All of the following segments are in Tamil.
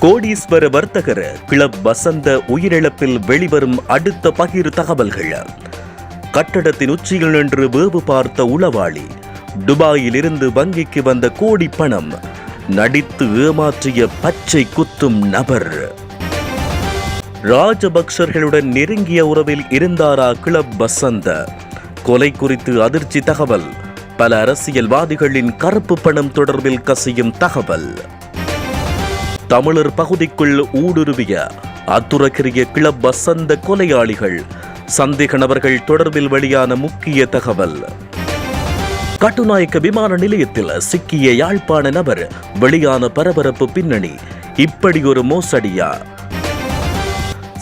கோடீஸ்வர வர்த்தகர் கிளப் வசந்த உயிரிழப்பில் வெளிவரும் அடுத்த பகிர் தகவல்கள். கட்டடத்தின் உச்சியில் நின்று வேவு பார்த்த உளவாளி, துபாயில் இருந்து வங்கிக்கு வந்த கோடி பணம், நடித்து ஏமாற்றிய பச்சை குத்தும் நபர். ராஜபக்சர்களுடன் நெருங்கிய உறவில் இருந்தாரா கிளப் வசந்த? கொலை குறித்து அதிர்ச்சி தகவல். பல அரசியல்வாதிகளின் கருப்பு பணம் தொடர்பில் கசியும் தகவல். தமிழர் பகுதிக்குள் ஊடுருவிய அத்துரக்கிரிய கிளப் வசந்த கொலையாளிகள், சந்தேக நபர்கள் தொடர்பில் வெளியான முக்கிய தகவல். கட்டுநாயக்க விமான நிலையத்தில் சிக்கிய யாழ்ப்பாண நபர், வெளியான பரபரப்பு பின்னணி. இப்படி ஒரு மோசடியா?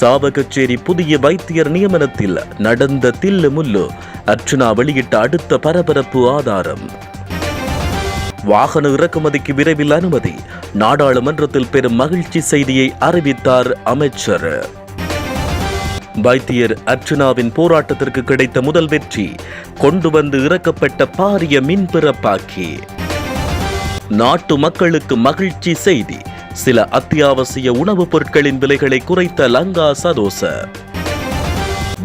சாவகச்சேரி புதிய வைத்தியர் நியமனத்தில் நடந்த தில்லு முல்லு, அர்ச்சனா வெளியிட்ட அடுத்த பரபரப்பு ஆதாரம். வாகன இறக்குமதிக்கு விரைவில் அனுமதி, நாடாளுமன்றத்தில் பெரும் மகிழ்ச்சி செய்தியை அறிவித்தார் அமைச்சர். வைத்தியர் அர்ச்சனாவின் போராட்டத்திற்கு கிடைத்த முதல் வெற்றி, கொண்டு வந்து இறக்கப்பட்ட பாரிய மின்பிறப்பாக்கி. நாட்டு மக்களுக்கு மகிழ்ச்சி செய்தி, சில அத்தியாவசிய உணவுப் பொருட்களின் விலைகளை குறைத்த லங்கா சதோச.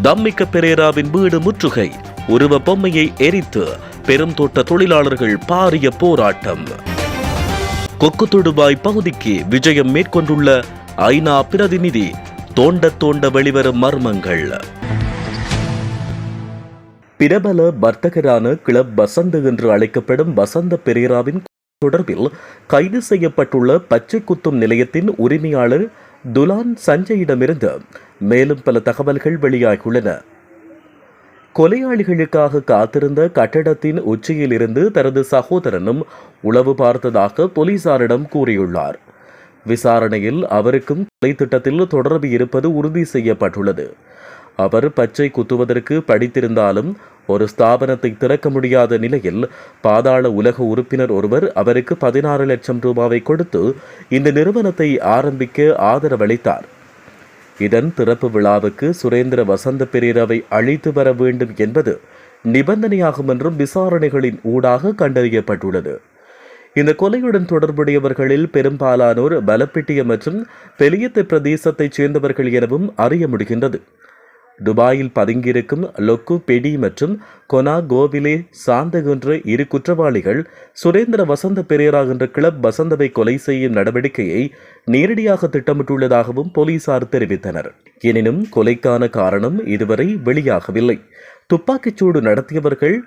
தம்மிக்க பெரேராவின் வீடு முற்றுகை, உருவ பொம்மையை எரித்து பெரும் தோட்ட தொழிலாளர்கள் பாரிய போராட்டம். கொக்கு தொடுபாய் பகுதிக்கு விஜயம் மேற்கொண்டுள்ள ஐநா பிரதிநிதி, தோண்ட வெளிவரும் மர்மங்கள். பிரபல வர்த்தகரான கிளப் வசந்த என்று அழைக்கப்படும் வசந்த பெரேராவின் தொடர்பில் கைது செய்யப்பட்டுள்ள பச்சை குத்தும் நிலையத்தின் உரிமையாளர் துலான் சஞ்சயிடமிருந்து மேலும் பல தகவல்கள் வெளியாகியுள்ளன. கொலையாளிகளுக்காக காத்திருந்த கட்டடத்தின் உச்சியில் இருந்து தனது சகோதரனும் உளவு பார்த்ததாக போலீசாரிடம் கூறியுள்ளார். விசாரணையில் அவருக்கும் கொலை திட்டத்தில் தொடர்பு இருப்பது உறுதி செய்யப்பட்டுள்ளது. அவர் பச்சை குத்துவதற்கு படித்திருந்தாலும் ஒரு ஸ்தாபனத்தை திறக்க முடியாத நிலையில் பாதாள உலக உறுப்பினர் ஒருவர் அவருக்கு 16 லட்சம் ரூபாவை கொடுத்து இந்த நிறுவனத்தை ஆரம்பிக்க ஆதரவளித்தார். இதன் திறப்பு விழாவுக்கு சுரேந்திர வசந்த பெரேராவை அழைத்து வர வேண்டும் என்பது நிபந்தனையாகும் என்றும் விசாரணைகளின் ஊடாக கண்டறியப்பட்டுள்ளது. இந்த கொலையுடன் தொடர்புடையவர்களில் பெரும்பாலானோர் பலப்பிட்டிய மற்றும் பெலியத்த பிரதேசத்தைச் சேர்ந்தவர்கள் எனவும் அறிய முடிகின்றது. துபாயில் பதுங்கியிருக்கும் லொக்கு பெடி மற்றும் கொனா கோவிலே சாந்தகின்ற இரு குற்றவாளிகள் சுரேந்திர வசந்த பெரேரா என்ற கிளப் வசந்தவை கொலை செய்யும் நடவடிக்கையை நேரடியாக திட்டமிட்டுள்ளதாகவும் போலீசார் தெரிவித்தனர். எனினும் கொலைக்கான காரணம் இதுவரை வெளியாகவில்லை. துப்பாக்கிச்சூடு நடத்தியவர்கள்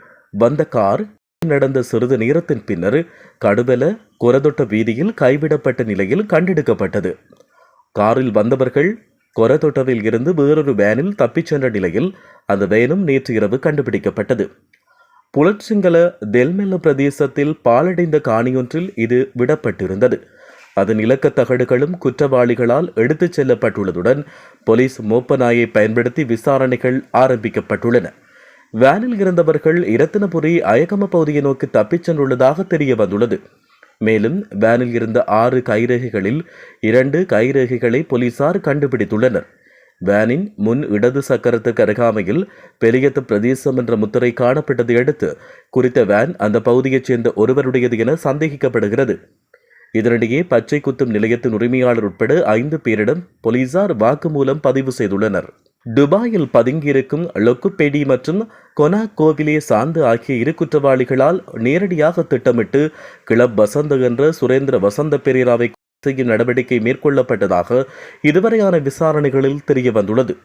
வந்த கார் நடந்த சிறிது நேரத்தின் பின்னர் கடுவல கொரதொட்ட வீதியில் கைவிடப்பட்ட நிலையில் கண்டெடுக்கப்பட்டது. காரில் வந்தவர்கள் கொரதொட்டவில் இருந்து வேறொரு வேனில் தப்பிச் சென்ற நிலையில் அந்த வேனும் நேற்று இரவு கண்டுபிடிக்கப்பட்டது. புலட்சிங்கல தெல்மெல்ல பிரதேசத்தில் பாலடைந்த காணியொன்றில் இது விடப்பட்டிருந்தது. அதன் இலக்க தகடுகளும் குற்றவாளிகளால் எடுத்துச் செல்லப்பட்டுள்ளதுடன் போலீஸ் மோப்பநாயை பயன்படுத்தி விசாரணைகள் ஆரம்பிக்கப்பட்டுள்ளன. வேனில் இருந்தவர்கள் இரத்தினபுரி அயகம பகுதியை நோக்கி தப்பிச் சென்றுள்ளதாக தெரிய வந்துள்ளது. மேலும் வேனில் இருந்த 6 கைரேகைகளில் 2 கைரேகைகளை போலீசார் கண்டுபிடித்துள்ளனர். வேனின் முன் இடது சக்கரத்துக்கு அருகாமையில் பெரியத்த பிரதேசம் என்ற முத்திரை காணப்பட்டதை அடுத்து குறித்த வேன் அந்த பகுதியைச் சேர்ந்த ஒருவருடையது என சந்தேகிக்கப்படுகிறது. இதனிடையே பச்சை குத்தும் நிலையத்தின் உரிமையாளர் உட்பட 5 பேரிடம் போலீசார் வாக்குமூலம் பதிவு செய்துள்ளனர். துபாயில் பதுங்கியிருக்கும் லொக்குபெடி மற்றும் கொனா கோவிலே சாந்து ஆகிய இரு குற்றவாளிகளால் நேரடியாக திட்டமிட்டு கிளப் வசந்த என்ற சுரேந்திர வசந்த பெரேராவை செய்யும் நடவடிக்கை மேற்கொள்ளப்பட்டதாக இதுவரையான விசாரணைகளில் தெரிய வந்துள்ளது.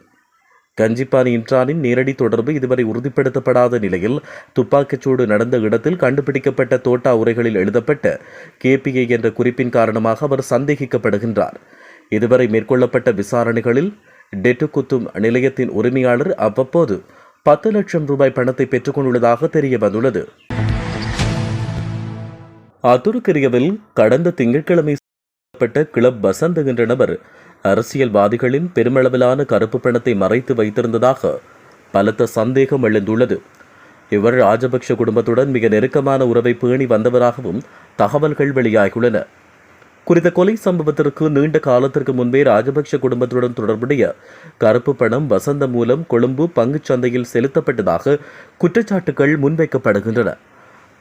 கஞ்சிப்பானி இன்றானின் நேரடி தொடர்பு இதுவரை உறுதிப்படுத்தப்படாத நிலையில் துப்பாக்கிச்சூடு நடந்த இடத்தில் கண்டுபிடிக்கப்பட்ட தோட்டா உரைகளில் எழுதப்பட்ட KPI என்ற குறிப்பின் காரணமாக அவர் சந்தேகிக்கப்படுகின்றார். இதுவரை மேற்கொள்ளப்பட்ட விசாரணைகளில் டெட்டு குத்தும் நிலையத்தின் உரிமையாளர் அவ்வப்போது 10 லட்சம் ரூபாய் பணத்தை பெற்றுக் கொண்டுள்ளதாக தெரிய வந்துள்ளது. அதுருக்கிரியவில் கடந்த திங்கட்கிழமை கிளப் வசந்த என்ற நபர் அரசியல்வாதிகளின் பெருமளவிலான கருப்பு பணத்தை மறைத்து வைத்திருந்ததாக பலத்த சந்தேகம் எழுந்துள்ளது. இவர் ராஜபக்ஷ குடும்பத்துடன் மிக நெருக்கமான உறவை பேணி வந்தவராகவும் தகவல்கள் வெளியாகியுள்ளன. குறித்த கொலை சம்பவத்திற்கு நீண்ட காலத்திற்கு முன்பே ராஜபக்ஷ குடும்பத்துடன் தொடர்புடைய கருப்பு பணம் வசந்த மூலம் கொழும்பு பங்குச் சந்தையில் செலுத்தப்பட்டதாக குற்றச்சாட்டுகள் முன்வைக்கப்படுகின்றன.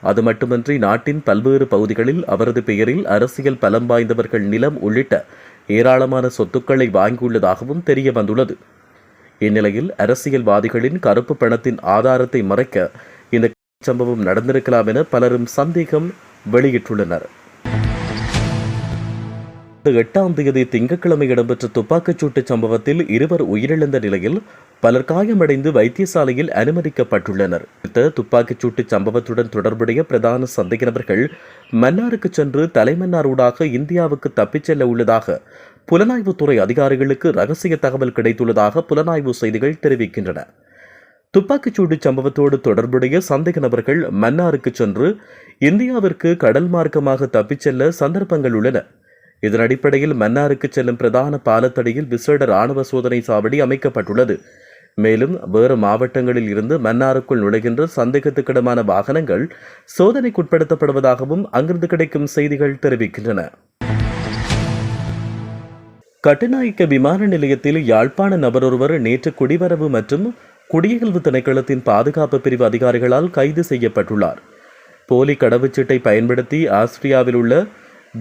அது மட்டுமன்றி நாட்டின் பல்வேறு பகுதிகளில் அவரது பெயரில் அரசியல் பலம் வாய்ந்தவர்கள் நிலம் உள்ளிட்ட ஏராளமான சொத்துக்களை வாங்கியுள்ளதாகவும் தெரிய வந்துள்ளது. இந்நிலையில் அரசியல்வாதிகளின் கருப்பு பணத்தின் ஆதாரத்தை மறைக்க இந்த சம்பவம் நடந்திருக்கலாம் என பலரும் சந்தேகம் வெளியிட்டுள்ளனர். 8ஆம் தேதி திங்கட்கிழமை இடம்பெற்ற துப்பாக்கிச்சூட்டு சம்பவத்தில் இருவர் உயிரிழந்த நிலையில் பலர் காயமடைந்து வைத்தியசாலையில் அனுமதிக்கப்பட்டுள்ளனர். இந்த துப்பாக்கிச்சூட்டு சம்பவத்துடன் தொடர்புடைய பிரதான சந்தேக நபர்கள் மன்னாருக்கு சென்று தலைமன்னாரூடாக இந்தியாவுக்கு தப்பிச் செல்ல உள்ளதாக புலனாய்வுத்துறை அதிகாரிகளுக்கு ரகசிய தகவல் கிடைத்துள்ளதாக புலனாய்வு செய்திகள் தெரிவிக்கின்றன. துப்பாக்கிச்சூடு சம்பவத்தோடு தொடர்புடைய சந்தேக நபர்கள் மன்னாருக்கு சென்று இந்தியாவிற்கு கடல் மார்க்கமாக தப்பிச் செல்ல சந்தர்ப்பங்கள் உள்ளன. இதன் அடிப்படையில் மன்னாருக்கு செல்லும் பிரதான பாலத்தடியில் விசேட ராணுவ சோதனை சாவடி அமைக்கப்பட்டுள்ளது. மேலும் வேறு மாவட்டங்களில் இருந்து மன்னாருக்குள் நுழைகின்ற சந்தேகத்துக்கிடமான வாகனங்கள் சோதனைக்குட்படுத்தப்படுவதாகவும் அங்கிருந்து கிடைக்கும் செய்திகள் தெரிவிக்கின்றன. கட்டுநாயக்க விமான நிலையத்தில் யாழ்ப்பாண நபரொருவர் நேற்று குடிவரவு மற்றும் குடியகல்வு திணைக்களத்தின் பாதுகாப்பு பிரிவு அதிகாரிகளால் கைது செய்யப்பட்டுள்ளார். போலி கடவுச்சீட்டை பயன்படுத்தி ஆஸ்திரியாவில் உள்ள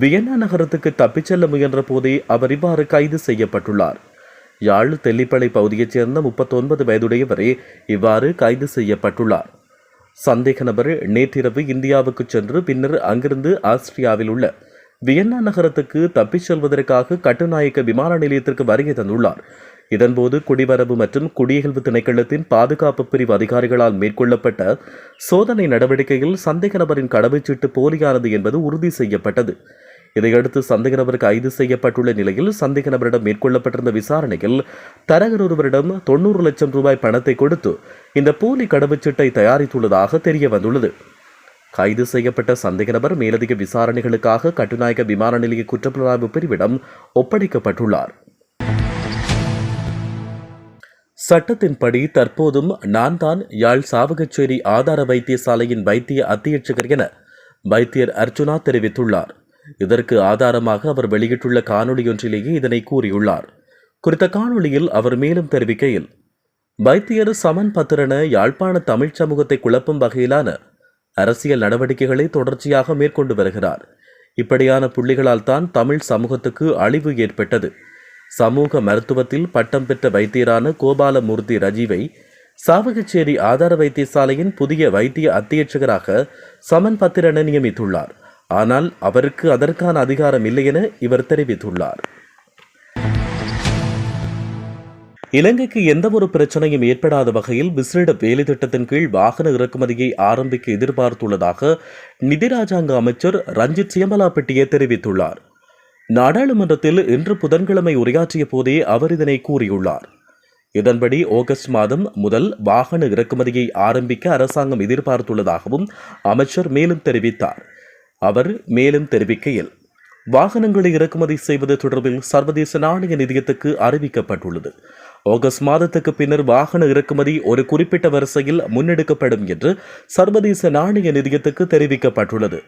வியன்னா நகரத்துக்கு தப்பிச் செல்ல முயன்ற போதே அவர் இவ்வாறு கைது செய்யப்பட்டுள்ளார். யாழ் தெல்லிப்பளை பகுதியைச் சேர்ந்த 39 வயதுடையவரே இவ்வாறு கைது செய்யப்பட்டுள்ளார். சந்தேக நபர் நேற்றிரவு இந்தியாவுக்கு சென்று பின்னர் அங்கிருந்து ஆஸ்திரியாவில் உள்ள வியன்னா நகரத்துக்கு தப்பிச் செல்வதற்காக கட்டுநாயக்க விமான நிலையத்திற்கு வருகை தந்துள்ளார். இதன்போது குடிவரவு மற்றும் குடியகல்வு திணைக்களத்தின் பாதுகாப்பு பிரிவு அதிகாரிகளால் மேற்கொள்ளப்பட்ட சோதனை நடவடிக்கையில் சந்தேக நபரின் கடவுச்சீட்டு போலியானது என்பது உறுதி செய்யப்பட்டது. இதையடுத்து சந்தேக நபர் கைது செய்யப்பட்டுள்ள நிலையில் சந்தேக நபரிடம் மேற்கொள்ளப்பட்டிருந்த விசாரணையில் தரகர் ஒருவரிடம் 90 லட்சம் ரூபாய் பணத்தை கொடுத்து இந்த போலி கடவுச்சீட்டை தயாரித்துள்ளதாக தெரிய வந்துள்ளது. கைது செய்யப்பட்ட சந்தேக நபர் மேலதிக விசாரணைகளுக்காக கட்டுநாயக்க விமான நிலைய குற்றப்புலனாய்வு பிரிவிடம் ஒப்படைக்கப்பட்டுள்ளார். சட்டத்தின்படி தற்போதும் நான் தான் யாழ் சாவகச்சேரி ஆதார வைத்தியசாலையின் வைத்திய அத்தியட்சகர் என வைத்தியர் அர்ச்சுனா தெரிவித்துள்ளார். இதற்கு ஆதாரமாக அவர் வெளியிட்டுள்ள காணொலியொன்றிலேயே இதனை கூறியுள்ளார். குறித்த காணொலியில் அவர் மேலும் தெரிவிக்கையில், வைத்தியர் சமன் பத்திரன யாழ்ப்பாண தமிழ் சமூகத்தை குழப்பும் வகையிலான அரசியல் நடவடிக்கைகளை தொடர்ச்சியாக மேற்கொண்டு வருகிறார். இப்படியான புள்ளிகளால் தான் தமிழ் சமூகத்துக்கு அழிவு ஏற்பட்டது. சமூக மருத்துவத்தில் பட்டம் பெற்ற வைத்தியரான கோபாலமூர்த்தி ரஜீவை சாவகச்சேரி ஆதார வைத்தியசாலையின் புதிய வைத்திய அத்தியட்சகராக சமன் பத்திரன நியமித்துள்ளார். ஆனால் அவருக்கு அதற்கான அதிகாரம் இல்லை என இவர் தெரிவித்துள்ளார். இலங்கைக்கு எந்தவொரு பிரச்சனையும் ஏற்படாத வகையில் விசேட வேலை திட்டத்தின் கீழ் வாகன இறக்குமதியை ஆரம்பிக்க எதிர்பார்த்துள்ளதாக நிதி ராஜாங்க அமைச்சர் ரஞ்சித் சியம்பலாப்பட்டியே தெரிவித்துள்ளார். நாடாளுமன்றத்தில் இன்று புதன்கிழமை உரையாற்றிய போதே அவர் இதனை கூறியுள்ளார். இதன்படி ஆகஸ்ட் மாதம் முதல் வாகன இறக்குமதியை ஆரம்பிக்க அரசாங்கம் எதிர்பார்த்துள்ளதாகவும் அமைச்சர் மேலும் தெரிவித்தார். அவர் மேலும் தெரிவிக்கையில், வாகனங்களை இறக்குமதி செய்வது தொடர்பில் சர்வதேச நாணய நிதியத்துக்கு அறிவிக்கப்பட்டுள்ளது. ஆகஸ்ட் மாதத்துக்கு பின்னர் வாகன இறக்குமதி ஒரு குறிப்பிட்ட வரிசையில் முன்னெடுக்கப்படும் என்று சர்வதேச நாணய நிதியத்துக்கு தெரிவிக்கப்பட்டுள்ளது.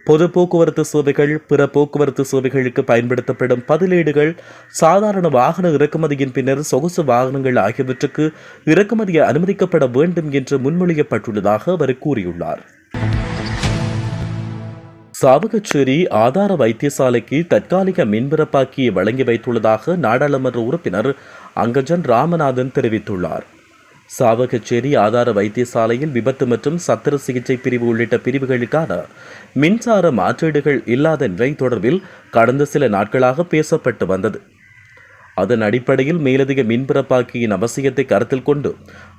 பொது போக்குவரத்து சேவைகள், பிற போக்குவரத்து சேவைகளுக்கு பயன்படுத்தப்படும் பதிலீடுகள், சாதாரண வாகன இறக்குமதியின் பின்னர் சொகுசு வாகனங்கள் ஆகியவற்றுக்கு இறக்குமதியை அனுமதிக்கப்பட வேண்டும் என்று முன்மொழியப்பட்டுள்ளதாக அவர் கூறியுள்ளார். சாவகச்சேரி ஆதார வைத்தியசாலைக்கு தற்காலிக மின்பிறப்பாக்கியை வழங்கி வைத்துள்ளதாக நாடாளுமன்ற உறுப்பினர் அங்கஜன் ராமநாதன் தெரிவித்துள்ளார். சாவகச்சேரி ஆதார வைத்தியசாலையில் விபத்து மற்றும் சத்திர சிகிச்சை பிரிவு உள்ளிட்ட பிரிவுகளுக்கான மின்சார மாற்றீடுகள் இல்லாத நிலை தொடர்பில் கடந்த சில நாட்களாக பேசப்பட்டு வந்தது. அதன் அடிப்படையில் மேலதிக மின்பிறப்பாக்கியின் அவசியத்தை கருத்தில் கொண்டு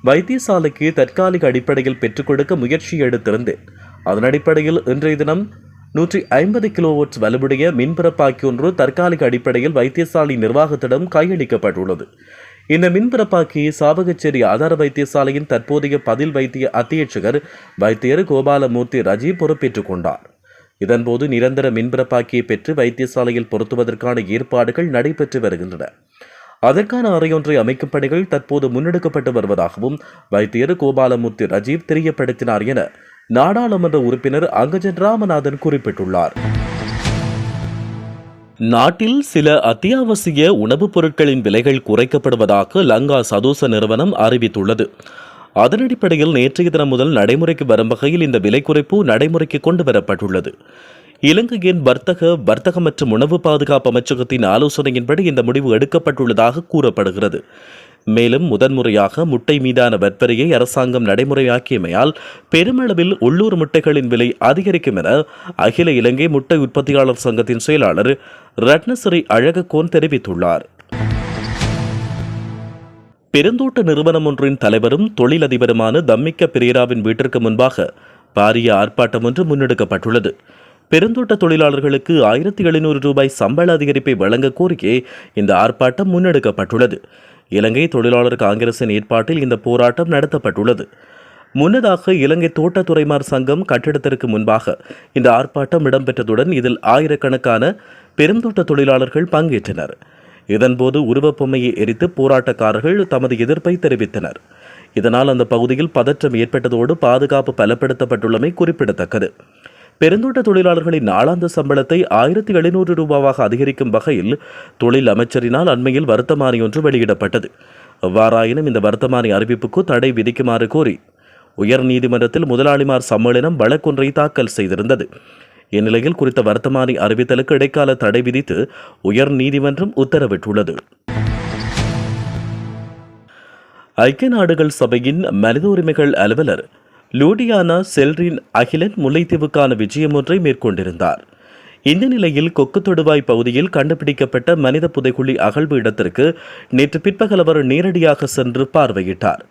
வைத்தியசாலைக்கு தற்காலிக அடிப்படையில் பெற்றுக் கொடுக்க முயற்சி எடுத்திருந்தேன். அதன் அடிப்படையில் இன்றைய தினம் 150 கிலோவாட் வலுவுடைய மின்பிறப்பாக்கி ஒன்று தற்காலிக அடிப்படையில் வைத்தியசாலை நிர்வாகத்திடம் கையளிக்கப்பட்டுள்ளது. இந்த மின்பிறப்பாக்கி சாவகச்சேரி ஆதார வைத்தியசாலையின் தற்போதைய பதில் வைத்திய அத்தியட்சகர் வைத்தியர் கோபாலமூர்த்தி ரஜீவ் பொறுப்பேற்றுக் கொண்டார். இதன்போது நிரந்தர மின்பிறப்பாக்கியை பெற்று வைத்தியசாலையில் பொருத்துவதற்கான ஏற்பாடுகள் நடைபெற்று வருகின்றன. அதற்கான அறையொன்றை அமைக்கும் பணிகள் தற்போது முன்னெடுக்கப்பட்டு வருவதாகவும் வைத்தியர் கோபாலமூர்த்தி ரஜீவ் தெரியப்படுத்தினார் என நாடாளுமன்ற உறுப்பினர் அங்கஜன் ராமநாதன் குறிப்பிட்டுள்ளார். நாட்டில் சில அத்தியாவசிய உணவுப் பொருட்களின் விலைகள் குறைக்கப்படுவதாக லங்கா சதோச நிறுவனம் அறிவித்துள்ளது. அதன் அடிப்படையில் நேற்றைய தினம் முதல் நடைமுறைக்கு வரும் வகையில் இந்த விலை குறைப்பு நடைமுறைக்கு கொண்டு வரப்பட்டுள்ளது. இலங்கையின் வர்த்தக மற்றும் உணவு பாதுகாப்பு அமைச்சகத்தின் ஆலோசனையின்படி இந்த முடிவு எடுக்கப்பட்டுள்ளதாக கூறப்படுகிறது. மேலும் முதன்முறையாக முட்டை மீதான வரியை அரசாங்கம் நடைமுறையாக்கியமையால் பெருமளவில் உள்ளூர் முட்டைகளின் விலை அதிகரிக்கும் என அகில இலங்கை முட்டை உற்பத்தியாளர் சங்கத்தின் செயலாளர் ரட்னசிறி அழகக்கோன் தெரிவித்துள்ளார். பெருந்தோட்ட நிறுவனம் ஒன்றின் தலைவரும் தொழிலதிபருமான தம்மிக்க பிரேராவின் வீட்டிற்கு முன்பாக பாரிய ஆர்ப்பாட்டம் ஒன்று முன்னெடுக்கப்பட்டுள்ளது. பெருந்தோட்ட தொழிலாளர்களுக்கு 1700 ரூபாய் சம்பள அதிகரிப்பை வழங்க கோரிக்கை இந்த ஆர்ப்பாட்டம் முன்னெடுக்கப்பட்டுள்ளது. இலங்கை தொழிலாளர் காங்கிரசின் ஏற்பாட்டில் இந்த போராட்டம் நடத்தப்பட்டுள்ளது. முன்னதாக இலங்கை தோட்டத்துறைமார் சங்கம் கட்டிடத்திற்கு முன்பாக இந்த ஆர்ப்பாட்டம் இடம்பெற்றதுடன் இதில் ஆயிரக்கணக்கான பெருந்தோட்ட தொழிலாளர்கள் பங்கேற்றனர். இதன்போது உருவப்பொம்மையை எரித்து போராட்டக்காரர்கள் தமது எதிர்ப்பை தெரிவித்தனர். இதனால் அந்த பகுதியில் பதற்றம் ஏற்பட்டதோடு பாதுகாப்பு பலப்படுத்தப்பட்டுள்ளமை குறிப்பிடத்தக்கது. பெருந்தோட்ட தொழிலாளர்களின் நாளாந்த சம்பளத்தை 1700 ரூபாவாக அதிகரிக்கும் வகையில் தொழில் அமைச்சரினால் அண்மையில் வர்த்தமானி ஒன்று வெளியிடப்பட்டது. எவ்வாறாயினும் இந்த வர்த்தமானி அறிவிப்புக்கு தடை விதிக்குமாறு கோரி உயர் நீதிமன்றத்தில் முதலாளிமார் சம்மேளனம் வழக்கொன்றை தாக்கல் செய்திருந்தது. இந்நிலையில் குறித்த வர்த்தமானி அறிவித்தலுக்கு இடைக்கால தடை விதித்து உயர் நீதிமன்றம் உத்தரவிட்டுள்ளது. ஐக்கிய நாடுகள் சபையின் மனித உரிமைகள் அலுவலர் லூடியானா செல்ரின் அகிலன் முல்லைத்தீவுக்கான விஜயம் ஒன்றை மேற்கொண்டிருந்தார். இந்த நிலையில் கொக்கு தொடுவாய் பகுதியில் கண்டுபிடிக்கப்பட்ட மனித புதைக்குழி அகழ்வு இடத்திற்கு நேற்று பிற்பகல் அவர் நேரடியாக சென்று பார்வையிட்டார்.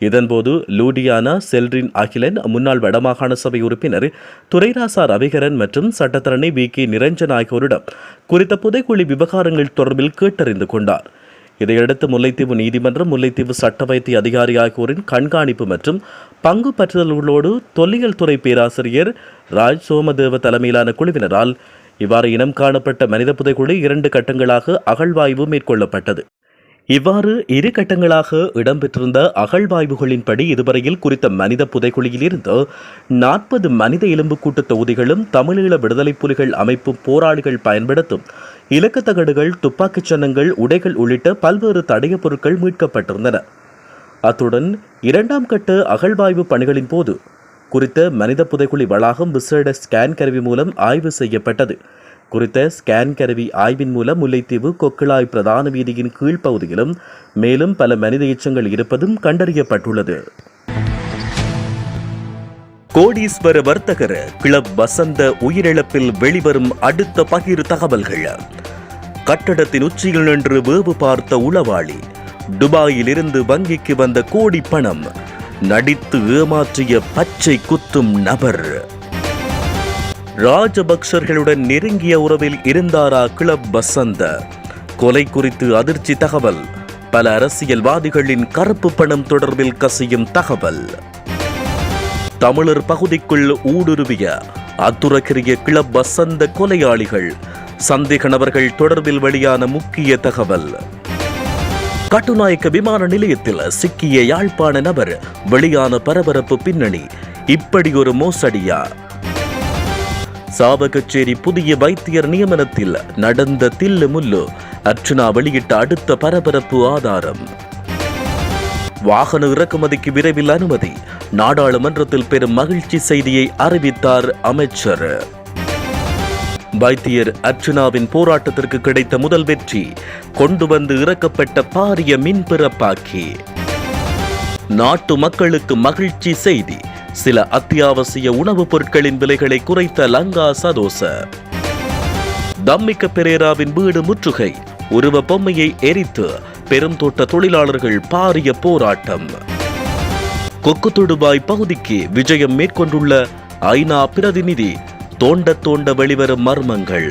இதன்போது லூடியானா செல்ரின் அகிலன் முன்னாள் வடமாகாண சபை உறுப்பினர் துரைராசா ரவிகரன் மற்றும் சட்டத்தரணி VK நிரஞ்சன் ஆகியோரிடம் குறித்த புதைக்குழி விவகாரங்கள் தொடர்பில் கேட்டறிந்து கொண்டார். இதையடுத்து முல்லைத்தீவு நீதிமன்றம் முல்லைத்தீவு சட்ட வைத்திய அதிகாரி ஆகியோரின் கண்காணிப்பு மற்றும் பங்கு பற்றுதல்களோடு தொல்லியல் துறை பேராசிரியர் ராஜ் சோமதேவ தலைமையிலான குழுவினரால் இவ்வாறு இனம் காணப்பட்ட மனித புதைக்குழி 2 கட்டங்களாக அகழ்வாய்வு மேற்கொள்ளப்பட்டது. இவ்வாறு 2 கட்டங்களாக இடம்பெற்றிருந்த அகழ்வாய்வுகளின்படி இதுவரையில் குறித்த மனித புதைக்குழியிலிருந்து 40 மனித எலும்புக்கூட்டு தொகுதிகளும் தமிழீழ விடுதலை புலிகள் அமைப்பு போராளிகள் பயன்படுத்தும் இலக்கத்தகடுகள், துப்பாக்கிச் சன்னங்கள், உடைகள் உள்ளிட்ட பல்வேறு தடயப் பொருட்கள் மீட்கப்பட்டிருந்தன. அத்துடன் 2ஆம் கட்ட அகழ்வாய்வு பணிகளின் போது குறித்த மனித புதைக்குழி வளாகம் விசேட ஸ்கேன் கருவி மூலம் ஆய்வு செய்யப்பட்டது. குறித்த ஸ்கேன் கருவி ஆய்வின் மூலம் முல்லைத்தீவு கொக்கிளாய் பிரதான வீதியின் கீழ்ப்பகுதியிலும் மேலும் பல மனித எச்சங்கள் இருப்பதும் கண்டறியப்பட்டுள்ளது. கோடீஸ்வர வர்த்தகர் கிளப் வசந்த உயிரிழப்பில் வெளிவரும் அடுத்த பகிர் தகவல்கள். கட்டடத்தின் உச்சியில் நின்று வேவு பார்த்த உளவாளி, துபாயில் இருந்து வங்கிக்கு வந்த கோடி பணம், நடித்து ஏமாற்றிய பச்சை குத்தும் நபர். ராஜபக்சர்களுடன் நெருங்கிய உறவில் இருந்தாரா கிளப் வசந்த? கொலை குறித்து அதிர்ச்சி தகவல். பல அரசியல்வாதிகளின் கருப்பு பணம் தொடர்பில் கசியும் தகவல். தமிழர் பகுதிக்குள் ஊடுருவிய அத்துரக்கிரிய கிளப் வசந்த கொலையாளிகள், சந்தேக நபர்கள் தொடர்பில் வெளியான முக்கிய தகவல். கட்டுநாயக்க விமான நிலையத்தில் சிக்கிய யாழ்ப்பாண நபர், வெளியான பரபரப்பு பின்னணி. இப்படி ஒரு மோசடியா? சாவகச்சேரி புதிய வைத்தியர் நியமனத்தில் நடந்த தில்லு முல்லு, அர்ச்சனா வெளியிட்ட அடுத்த பரபரப்பு ஆதாரம். வாகன இறக்குமதிக்கு விரைவில் அனுமதி, நாடாளுமன்றத்தில் பெரும் மகிழ்ச்சி செய்தியை அறிவித்தார் அமைச்சர். வைத்தியர் அர்ச்சனாவின் போராட்டத்திற்கு கிடைத்த முதல் வெற்றி, கொண்டு வந்து இறக்கப்பட்ட பாரிய மின் பிறப்பாக்கி. நாட்டு மக்களுக்கு மகிழ்ச்சி செய்தி, சில அத்தியாவசிய உணவுப் பொருட்களின் விலைகளை குறைத்த லங்கா சதோச. தம்மிக்க பெரேராவின் வீடு முற்றுகை, உருவ பொம்மையை எரித்து பெருந்தோட்ட தொழிலாளர்கள் பாரிய போராட்டம். கொக்கு தொடுவாய் பகுதிக்கு விஜயம் மேற்கொண்டுள்ள ஐநா பிரதிநிதி, தோண்ட வெளிவரும் மர்மங்கள்.